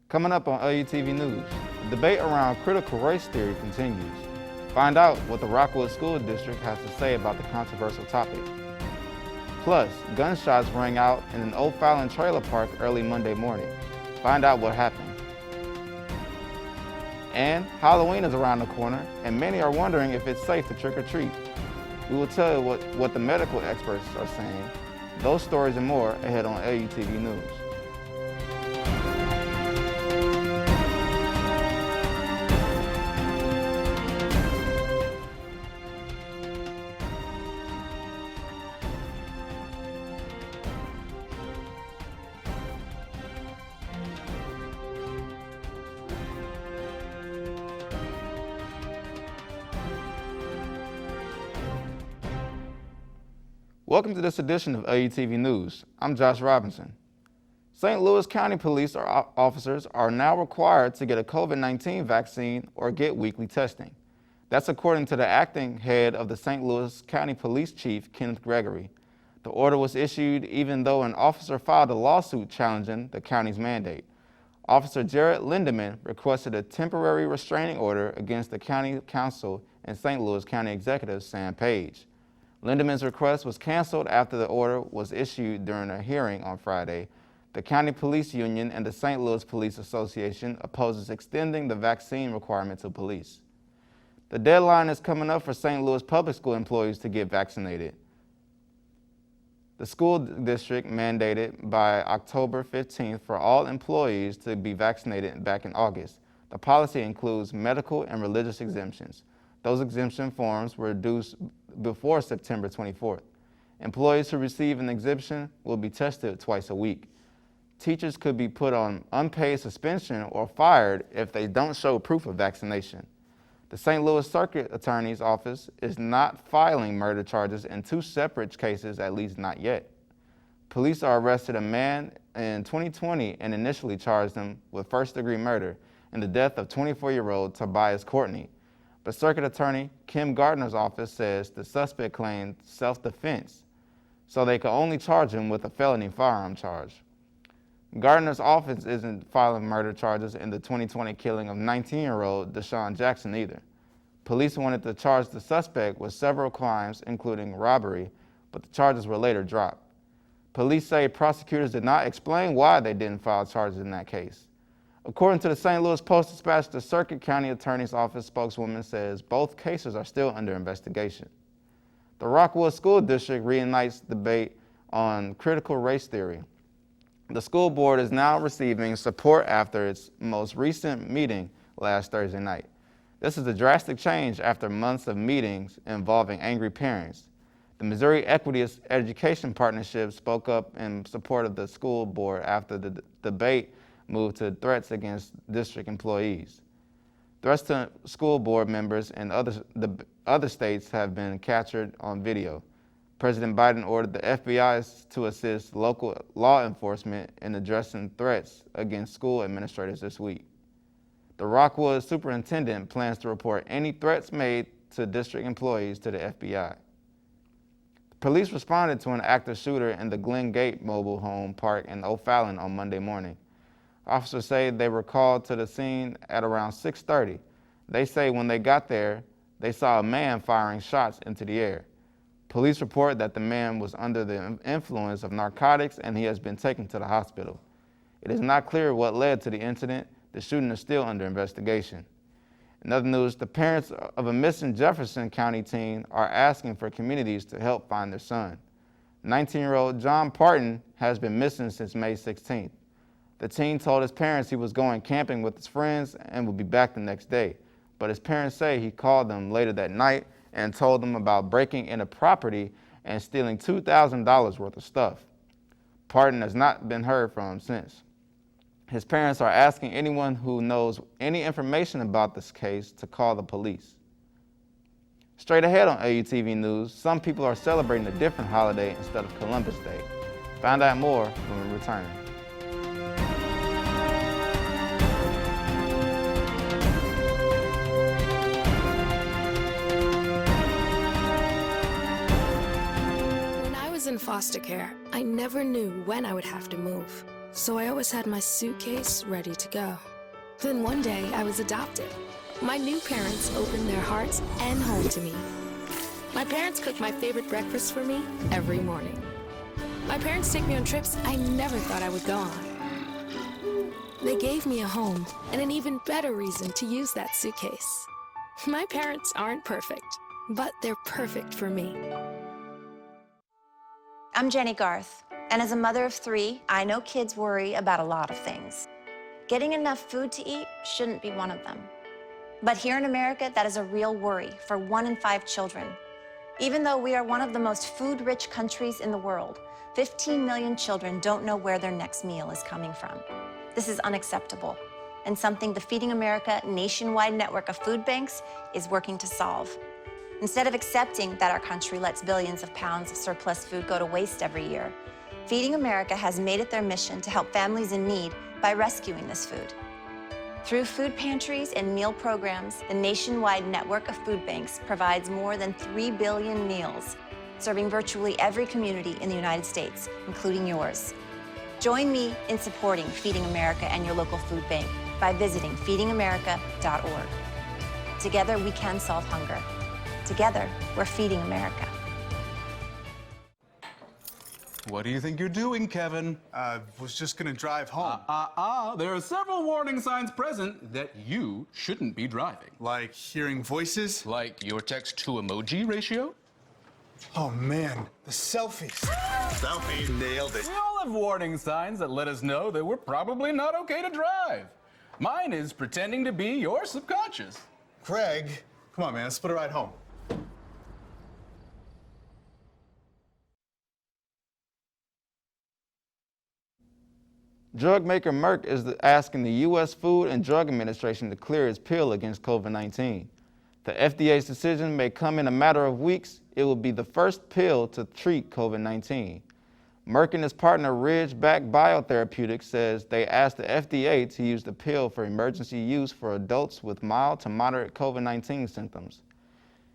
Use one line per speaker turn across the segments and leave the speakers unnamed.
Coming up on LUTV News, the debate around critical race theory continues. Find out what the Rockwood School District has to say about the controversial topic. Plus, gunshots rang out in an O'Fallon trailer park early Monday morning. Find out what happened. And Halloween is around the corner, and many are wondering if it's safe to trick or treat. We will tell you what the medical experts are saying. Those stories and more ahead on LUTV News. Welcome to this edition of LUTV News. I'm Josh Robinson. St. Louis County Police officers are now required to get a COVID-19 vaccine or get weekly testing. That's according to the acting head of the St. Louis County Police Chief, Kenneth Gregory. The order was issued even though an officer filed a lawsuit challenging the county's mandate. Officer Jared Lindeman requested a temporary restraining order against the county council and St. Louis County Executive Sam Page. Lindeman's request was canceled after the order was issued during a hearing on Friday. The County Police Union and the St. Louis Police Association opposes extending the vaccine requirement to police. The deadline is coming up for St. Louis public school employees to get vaccinated. The school district mandated by October 15th for all employees to be vaccinated back in August. The policy includes medical and religious exemptions. Those exemption forms were due before September 24th. Employees who receive an exemption will be tested twice a week. Teachers could be put on unpaid suspension or fired if they don't show proof of vaccination. The St. Louis Circuit Attorney's Office is not filing murder charges in two separate cases, at least not yet. Police arrested a man in 2020 and initially charged him with first-degree murder in the death of 24-year-old Tobias Courtney. But Circuit Attorney Kim Gardner's office says the suspect claimed self-defense, so they could only charge him with a felony firearm charge. Gardner's office isn't filing murder charges in the 2020 killing of 19-year-old Deshaun Jackson either. Police wanted to charge the suspect with several crimes, including robbery, but the charges were later dropped. Police say prosecutors did not explain why they didn't file charges in that case. According to the St. Louis Post-Dispatch, the Circuit County Attorney's Office spokeswoman says both cases are still under investigation. The Rockwood School District reunites debate on critical race theory. The school board is now receiving support after its most recent meeting last Thursday night. This is a drastic change after months of meetings involving angry parents. The Missouri Equity Education Partnership spoke up in support of the school board after the debate moved to threats against district employees. Threats to school board members in other states have been captured on video. President Biden ordered the FBI to assist local law enforcement in addressing threats against school administrators this week. The Rockwood superintendent plans to report any threats made to district employees to the FBI. Police responded to an active shooter in the Glen Gate mobile home park in O'Fallon on Monday morning. Officers say they were called to the scene at around 6:30. They say when they got there, they saw a man firing shots into the air. Police report that the man was under the influence of narcotics and he has been taken to the hospital. It is not clear what led to the incident. The shooting is still under investigation. In other news, the parents of a missing Jefferson County teen are asking for communities to help find their son. 19-year-old John Parton has been missing since May 16th. The teen told his parents he was going camping with his friends and would be back the next day. But his parents say he called them later that night and told them about breaking into property and stealing $2,000 worth of stuff. Parton has not been heard from since. His parents are asking anyone who knows any information about this case to call the police. Straight ahead on LUTV News, some people are celebrating a different holiday instead of Columbus Day. Find out more when we return.
In foster care, I never knew when I would have to move. so I always had my suitcase ready to go. Then one day, I was adopted. My new parents opened their hearts and home to me. My parents cook my favorite breakfast for me every morning. My parents take me on trips I never thought I would go on. They gave me a home and an even better reason to use that suitcase. My parents aren't perfect, but they're perfect for me.
I'm Jenny Garth, and as a mother of 3, I know kids worry about a lot of things. Getting enough food to eat shouldn't be one of them. But here in America, that is a real worry for 1 in 5 children. Even though we are one of the most food-rich countries in the world, 15 million children don't know where their next meal is coming from. This is unacceptable, and something the Feeding America nationwide network of food banks is working to solve. Instead of accepting that our country lets billions of pounds of surplus food go to waste every year, Feeding America has made it their mission to help families in need by rescuing this food. Through food pantries and meal programs, the nationwide network of food banks provides more than 3 billion meals, serving virtually every community in the United States, including yours. Join me in supporting Feeding America and your local food bank by visiting feedingamerica.org. Together, we can solve hunger. Together, we're feeding America.
What do you think you're doing, Kevin?
Was just gonna drive home.
There are several warning signs present that you shouldn't be driving.
Like hearing voices?
Like your text-to-emoji ratio?
Oh man, the selfies. Selfie, nailed it.
We all have warning signs that let us know that we're probably not okay to drive. Mine is pretending to be your subconscious.
Craig, come on man, let's split a ride home.
Drug maker Merck is asking the U.S. Food and Drug Administration to clear its pill against COVID-19. The FDA's decision may come in a matter of weeks. It will be the first pill to treat COVID-19. Merck and its partner Ridgeback Biotherapeutics says they asked the FDA to use the pill for emergency use for adults with mild to moderate COVID-19 symptoms.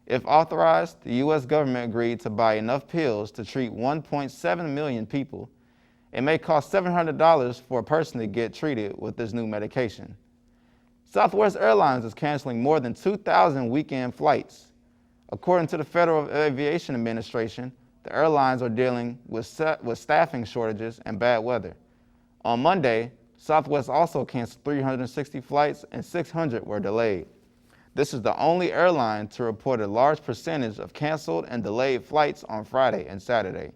If authorized, the U.S. government agreed to buy enough pills to treat 1.7 million people. It may cost $700 for a person to get treated with this new medication. Southwest Airlines is canceling more than 2,000 weekend flights. According to the Federal Aviation Administration, the airlines are dealing with staffing shortages and bad weather. On Monday, Southwest also canceled 360 flights and 600 were delayed. This is the only airline to report a large percentage of canceled and delayed flights on Friday and Saturday.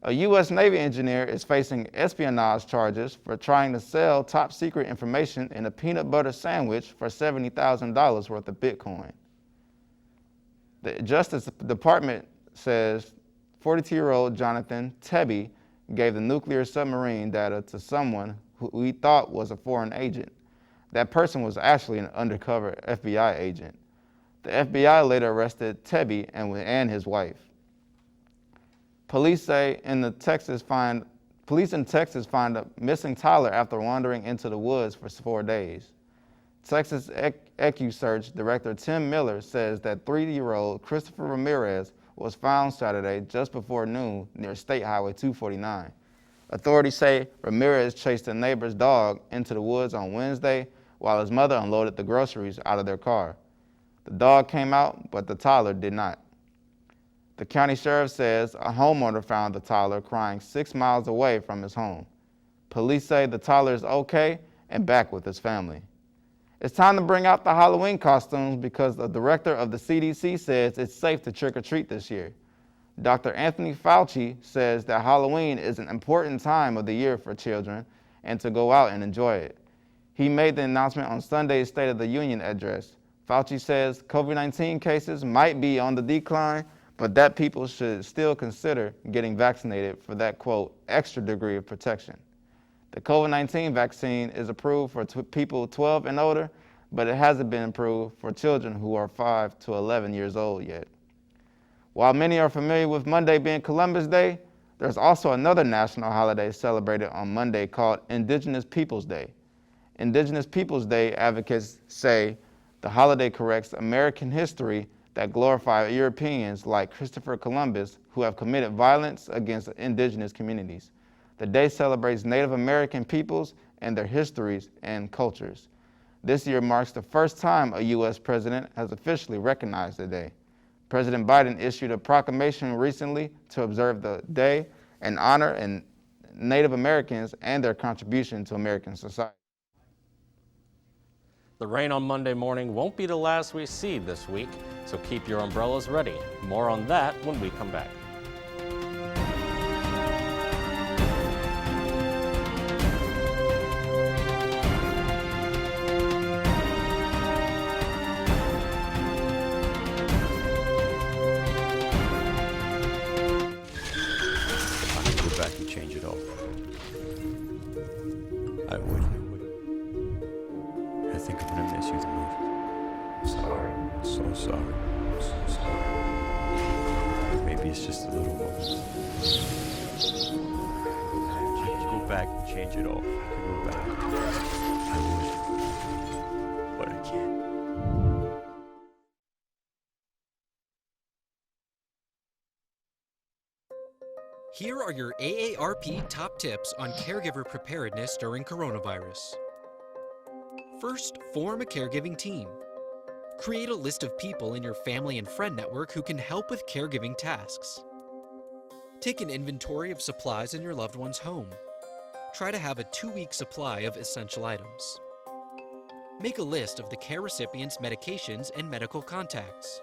A U.S. Navy engineer is facing espionage charges for trying to sell top secret information in a peanut butter sandwich for $70,000 worth of Bitcoin. The Justice Department says 42-year-old Jonathan Tebby gave the nuclear submarine data to someone who he thought was a foreign agent. That person was actually an undercover FBI agent. The FBI later arrested Tebby and his wife. Police in Texas find a missing toddler after wandering into the woods for 4 days. Texas EcuSearch Director Tim Miller says that 3-year-old Christopher Ramirez was found Saturday just before noon near State Highway 249. Authorities say Ramirez chased a neighbor's dog into the woods on Wednesday while his mother unloaded the groceries out of their car. The dog came out, but the toddler did not. The county sheriff says a homeowner found the toddler crying 6 miles away from his home. Police say the toddler is okay and back with his family. It's time to bring out the Halloween costumes because the director of the CDC says it's safe to trick-or-treat this year. Dr. Anthony Fauci says that Halloween is an important time of the year for children and to go out and enjoy it. He made the announcement on Sunday's State of the Union address. Fauci says COVID-19 cases might be on the decline, but that people should still consider getting vaccinated for that, quote, extra degree of protection. The COVID-19 vaccine is approved for people 12 and older, but it hasn't been approved for children who are 5 to 11 years old yet. While many are familiar with Monday being Columbus Day, there's also another national holiday celebrated on Monday called Indigenous Peoples Day. Indigenous Peoples Day advocates say the holiday corrects American history that glorify Europeans like Christopher Columbus who have committed violence against indigenous communities. The day celebrates Native American peoples and their histories and cultures. This year marks the first time a U.S. president has officially recognized the day. President Biden issued a proclamation recently to observe the day and honor Native Americans and their contribution to American society.
The rain on Monday morning won't be the last we see this week, so keep your umbrellas ready. More on that when we come back.
Here are your AARP top tips on caregiver preparedness during coronavirus. First, form a caregiving team. Create a list of people in your family and friend network who can help with caregiving tasks. Take an inventory of supplies in your loved one's home. Try to have a 2-week supply of essential items. Make a list of the care recipient's medications and medical contacts.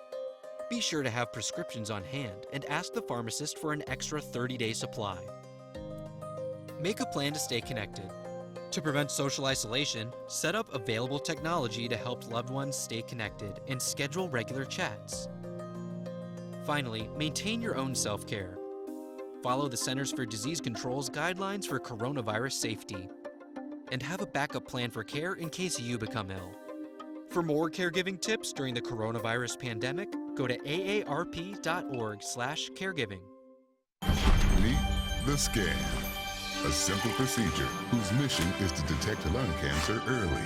Be sure to have prescriptions on hand and ask the pharmacist for an extra 30-day supply. Make a plan to stay connected. To prevent social isolation, set up available technology to help loved ones stay connected and schedule regular chats. Finally, maintain your own self-care. Follow the Centers for Disease Control's guidelines for coronavirus safety. And have a backup plan for care in case you become ill. For more caregiving tips during the coronavirus pandemic, go to aarp.org/caregiving.
Meet the Scan, a simple procedure whose mission is to detect lung cancer early.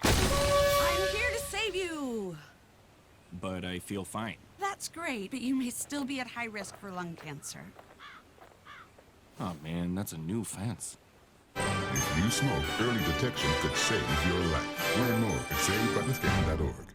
I'm here to save you!
But I feel fine.
That's great, but you may still be at high risk for lung cancer.
Oh man, that's a new fence.
If you smoke, early detection could save your life. Learn more at savebythescan.org.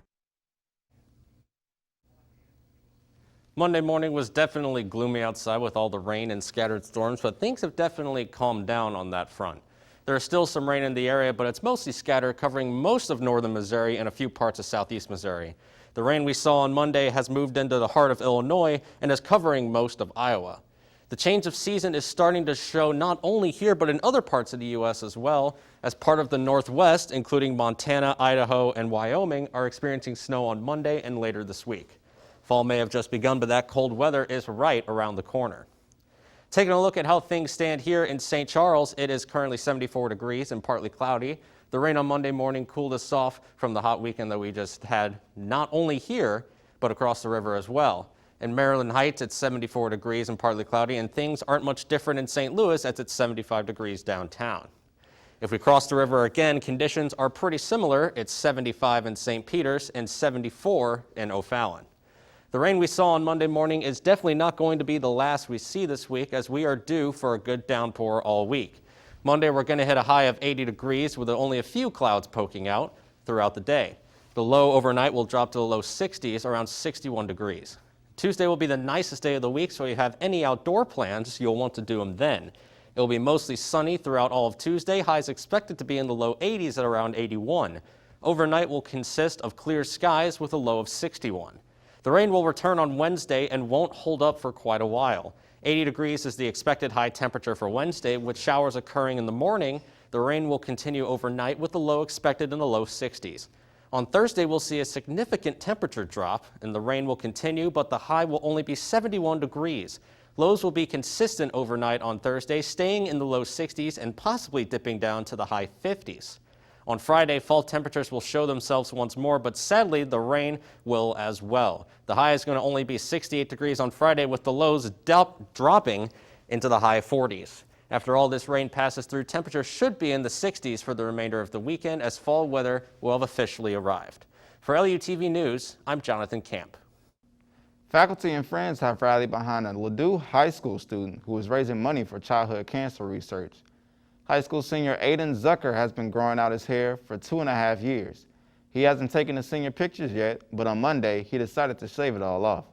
Monday morning was definitely gloomy outside with all the rain and scattered storms, but things have definitely calmed down on that front. There is still some rain in the area, but it's mostly scattered, covering most of northern Missouri and a few parts of southeast Missouri. The rain we saw on Monday has moved into the heart of Illinois and is covering most of Iowa. The change of season is starting to show not only here, but in other parts of the U.S. as well, as part of the Northwest, including Montana, Idaho, and Wyoming, are experiencing snow on Monday and later this week. Fall may have just begun, but that cold weather is right around the corner. Taking a look at how things stand here in St. Charles, it is currently 74 degrees and partly cloudy. The rain on Monday morning cooled us off from the hot weekend that we just had, not only here, but across the river as well. In Maryland Heights, it's 74 degrees and partly cloudy, and things aren't much different in St. Louis as it's 75 degrees downtown. If we cross the river again, conditions are pretty similar. It's 75 in St. Peters and 74 in O'Fallon. The rain we saw on Monday morning is definitely not going to be the last we see this week, as we are due for a good downpour all week. Monday, we're going to hit a high of 80 degrees with only a few clouds poking out throughout the day. The low overnight will drop to the low 60s, around 61 degrees. Tuesday will be the nicest day of the week, so if you have any outdoor plans, you'll want to do them then. It will be mostly sunny throughout all of Tuesday. Highs expected to be in the low 80s at around 81. Overnight will consist of clear skies with a low of 61. The rain will return on Wednesday and won't hold up for quite a while. 80 degrees is the expected high temperature for Wednesday, with showers occurring in the morning. The rain will continue overnight with the low expected in the low 60s. On Thursday, we'll see a significant temperature drop, and the rain will continue, but the high will only be 71 degrees. Lows will be consistent overnight on Thursday, staying in the low 60s and possibly dipping down to the high 50s. On Friday, fall temperatures will show themselves once more, but sadly, the rain will as well. The high is going to only be 68 degrees on Friday, with the lows dropping into the high 40s. After all this rain passes through, temperatures should be in the 60s for the remainder of the weekend, as fall weather will have officially arrived. For LUTV News, I'm Jonathan Camp.
Faculty and friends have rallied behind a Ladue High School student who is raising money for childhood cancer research. High school senior Aiden Zucker has been growing out his hair for 2.5 years. He hasn't taken the senior pictures yet, but on Monday, he decided to shave it all off.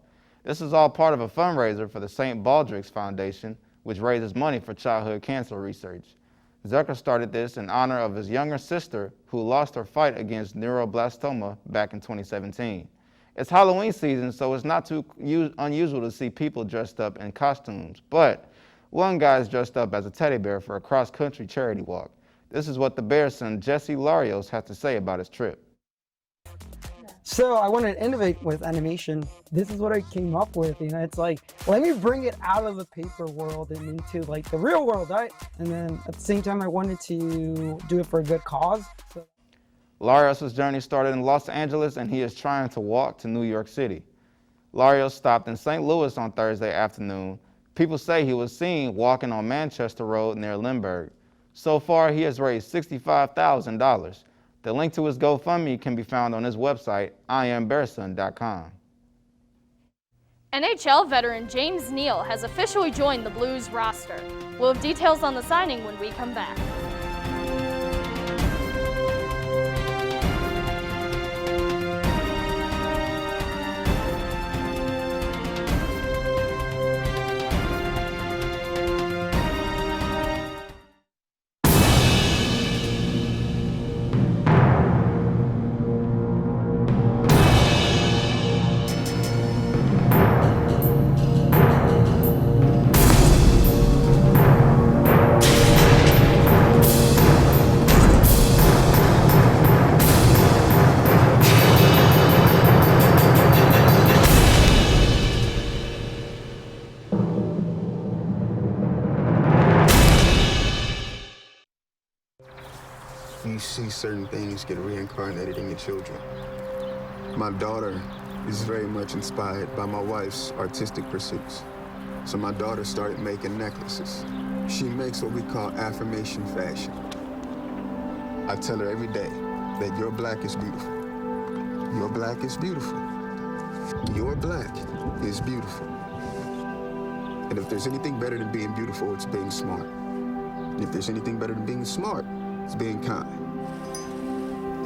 This is all part of a fundraiser for the St. Baldrick's Foundation, which raises money for childhood cancer research. Zucker started this in honor of his younger sister who lost her fight against neuroblastoma back in 2017. It's Halloween season, so it's not too unusual to see people dressed up in costumes, but one guy's dressed up as a teddy bear for a cross-country charity walk. This is what the bear's son, Jesse Larios, had to say about his trip.
So I wanted to innovate with animation. This is what I came up with, you know, it's like, let me bring it out of the paper world and into like the real world, right? And then at the same time, I wanted to do it for a good cause. So.
Larios' journey started in Los Angeles and he is trying to walk to New York City. Larios stopped in St. Louis on Thursday afternoon. People say he was seen walking on Manchester Road near Lindbergh. So far, he has raised $65,000. The link to his GoFundMe can be found on his website, IamBearson.com.
NHL veteran James Neal has officially joined the Blues roster. We'll have details on the signing when we come back.
You see certain things get reincarnated in your children. My daughter is very much inspired by my wife's artistic pursuits. So my daughter started making necklaces. She makes what we call affirmation fashion. I tell her every day that your black is beautiful. Your black is beautiful. Your black is beautiful. And if there's anything better than being beautiful, it's being smart. And if there's anything better than being smart, it's being kind.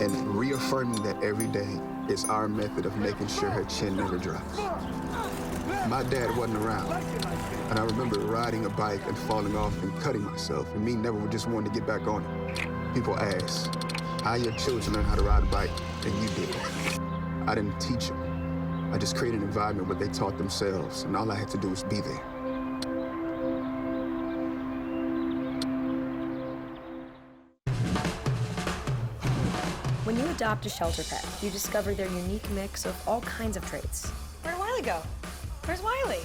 And reaffirming that every day is our method of making sure her chin never drops. My dad wasn't around, and I remember riding a bike and falling off and cutting myself, and me never just wanting to get back on it. People ask, how your children learn how to ride a bike, and you did. I didn't teach them. I just created an environment where they taught themselves, and all I had to do was be there.
When you adopt a shelter pet, you discover their unique mix of all kinds of traits.
Where'd Wiley go? Where's Wiley?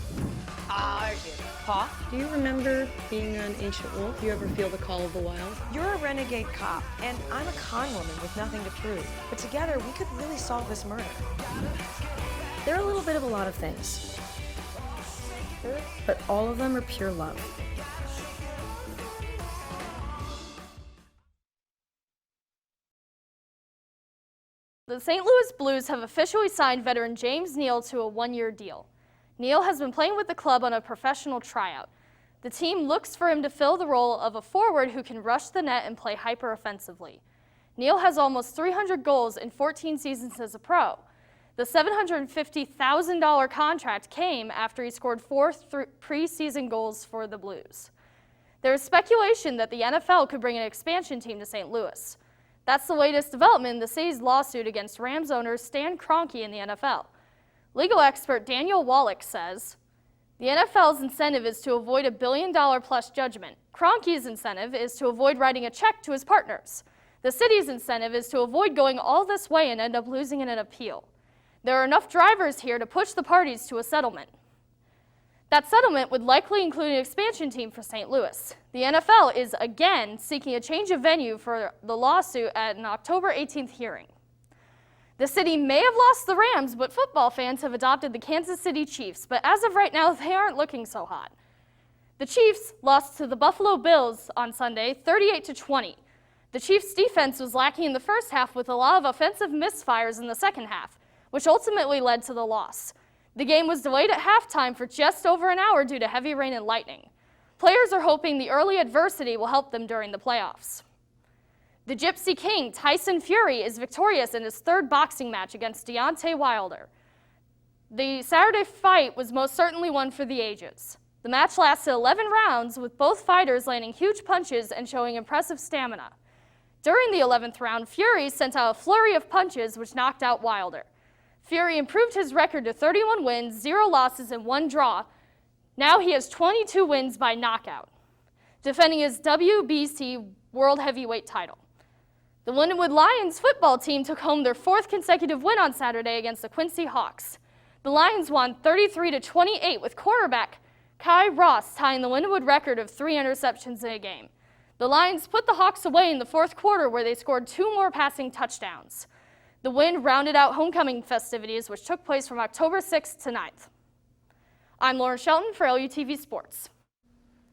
Ah, there she is. Pa?
Do you remember being an ancient wolf? Do you ever feel the call of the wild?
You're a renegade cop, and I'm a con woman with nothing to prove. But together, we could really solve this murder.
They're a little bit of a lot of things, but all of them are pure love.
The St. Louis Blues have officially signed veteran James Neal to a one-year deal. Neal has been playing with the club on a professional tryout. The team looks for him to fill the role of a forward who can rush the net and play hyper-offensively. Neal has almost 300 goals in 14 seasons as a pro. The $750,000 contract came after he scored 4 preseason goals for the Blues. There is speculation that the NFL could bring an expansion team to St. Louis. That's the latest development in the city's lawsuit against Rams owner Stan Kroenke in the NFL. Legal expert Daniel Wallach says, the NFL's incentive is to avoid a $1 billion-plus judgment. Kroenke's incentive is to avoid writing a check to his partners. The city's incentive is to avoid going all this way and end up losing in an appeal. There are enough drivers here to push the parties to a settlement. That settlement would likely include an expansion team for St. Louis. The NFL is again seeking a change of venue for the lawsuit at an October 18th hearing. The city may have lost the Rams, but football fans have adopted the Kansas City Chiefs, but as of right now, they aren't looking so hot. The Chiefs lost to the Buffalo Bills on Sunday, 38-20. The Chiefs' defense was lacking in the first half with a lot of offensive misfires in the second half, which ultimately led to the loss. The game was delayed at halftime for just over an hour due to heavy rain and lightning. Players are hoping the early adversity will help them during the playoffs. The Gypsy King, Tyson Fury, is victorious in his third boxing match against Deontay Wilder. The Saturday fight was most certainly one for the ages. The match lasted 11 rounds, with both fighters landing huge punches and showing impressive stamina. During the 11th round, Fury sent out a flurry of punches which knocked out Wilder. Fury improved his record to 31 wins, 0 losses, and 1 draw. Now he has 22 wins by knockout, defending his WBC World Heavyweight title. The Lindenwood Lions football team took home their 4th consecutive win on Saturday against the Quincy Hawks. The Lions won 33-28 with quarterback Kai Ross tying the Lindenwood record of 3 interceptions in a game. The Lions put the Hawks away in the 4th quarter where they scored 2 more passing touchdowns. The win rounded out homecoming festivities, which took place from October 6th to 9th. I'm Lauren Shelton for LUTV Sports.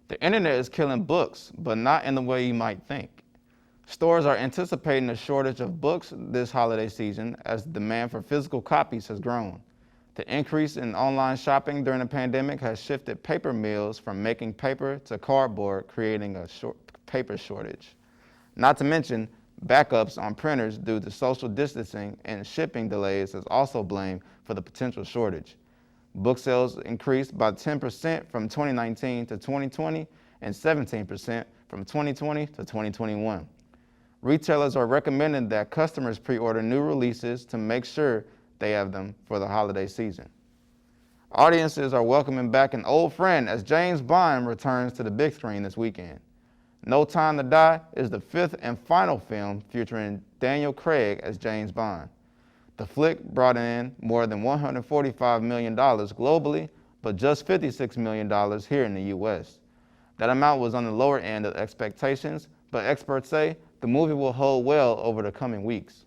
The internet is killing books, but not in the way you might think. Stores are anticipating a shortage of books this holiday season as the demand for physical copies has grown. The increase in online shopping during the pandemic has shifted paper mills from making paper to cardboard, creating a paper shortage. Not to mention, backups on printers due to social distancing and shipping delays is also blamed for the potential shortage. Book sales increased by 10% from 2019 to 2020 and 17% from 2020 to 2021. Retailers are recommending that customers pre-order new releases to make sure they have them for the holiday season. Audiences are welcoming back an old friend as James Bond returns to the big screen this weekend. No Time to Die is the 5th and final film featuring Daniel Craig as James Bond. The flick brought in more than $145 million globally, but just $56 million here in the U.S. That amount was on the lower end of expectations, but experts say the movie will hold well over the coming weeks.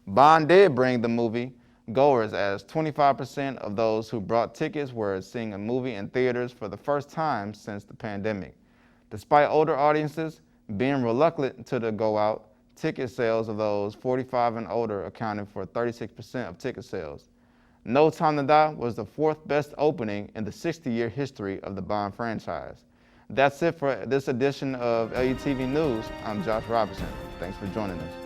Bond did bring the movie goers as 25% of those who bought tickets were seeing a movie in theaters for the first time since the pandemic. Despite older audiences being reluctant to go out, ticket sales of those 45 and older accounted for 36% of ticket sales. No Time to Die was the 4th best opening in the 60-year history of the Bond franchise. That's it for this edition of LUTV News. I'm Josh Robinson. Thanks for joining us.